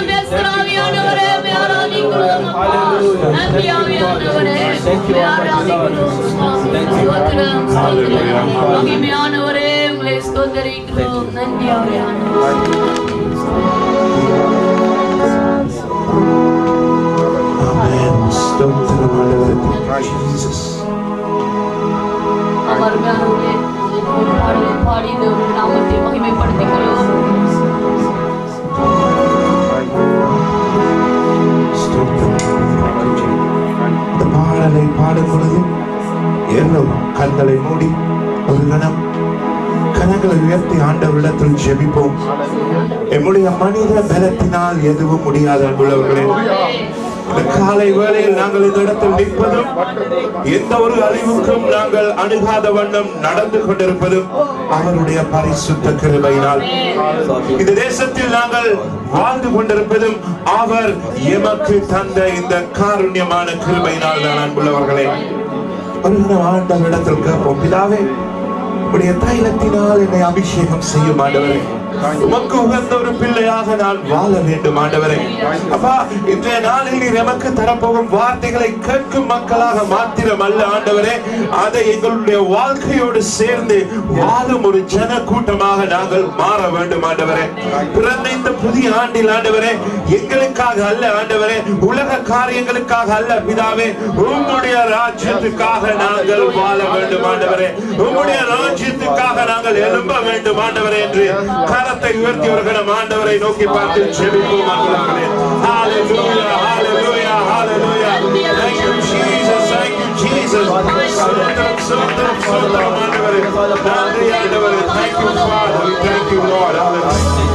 ஆவியானவரே ஆராதிக்கிறோம். நன்றி ஆவியானவரே ஆராதிக்கிறோம். ஸ்தோத்திரம் ஸ்தோத்திரம். மகிமையானவரே உங்களை ஸ்தோத்திரிக்கிறோம். நன்றி ஆவியானவரே. ஆமென். ஸ்தோத்திரம் ஆண்டவரே. ஜீசஸ். அமர்மையானவரே பாடலை பாடி தேவனுடைய நாமத்தை மகிமைப்படுத்துகிறோம். இந்த பாடலை பாடும் பொழுது எல்லோரும் கண்களை மூடி ஒரு கணம் கரங்களை உயர்த்தி ஆண்டவரிடத்தில் ஜெபிப்போம். எம்முடைய மனித பலத்தினால் எதுவும் முடியாத அன்புள்ளவர்களே, இந்த காலை வேளையில் நாங்கள் இந்த இடத்தில் நிற்பதும் எந்த ஒரு அறிவுக்கும் நாங்கள் அணுகாத வண்ணம் நடந்து கொண்டிருப்பதும் அவருடைய பரிசுத்த கிருபையினால். இந்த தேசத்தில் நாங்கள் வாழ்ந்து கொண்டிருப்பதும் அவர் எமக்கு தந்த இந்த காருண்யமான கிருபையினால் தான் அன்புள்ளவர்களே. ஒரு ஆண்டவரிடத்தில் கேட்போம், பிதாவே உடைய தைலத்தினால் என்னை அபிஷேகம் செய்யும் ஆண்டவரே, உமக்கு உகந்த ஒரு பிள்ளையாக நான் வாழ வேண்டும் ஆண்டவரே. அப்பா, இன்றைய நாளில் நீர் எமக்கு தரப்போகும் வார்த்தைகளை கேட்கும் மக்களாக மாத்திரம் அல்ல ஆண்டவரே, அதை எங்களுடைய வாழ்க்கையோடு சேர்ந்து வாழும் ஒரு ஜன கூட்டமாக நாங்கள் மாற வேண்டும் ஆண்டவரே. பிறந்த இந்த புதிய ஆண்டில் ஆண்டவரே, எங்களுக்காக அல்ல ஆண்டவரே, உலக காரியங்களுக்காக அல்ல பிதாவே, உம்முடைய ராஜ்யத்துக்காக நாங்கள் வாழ வேண்டும் ஆண்டவரே, உம்முடைய ராஜ்யத்துக்காக நாங்கள் எழும்ப வேண்டும் ஆண்டவரே என்று கரத்தை உயர்த்தி ஒரு கணம் ஆண்டவரை நோக்கி பார்த்து ஜெபிப்போம் ஆண்டவரே. ஹalleluya hallelujah hallelujah. Thank you Jesus, thank you Jesus. Thank you Father, we thank you Lord. Hallelujah.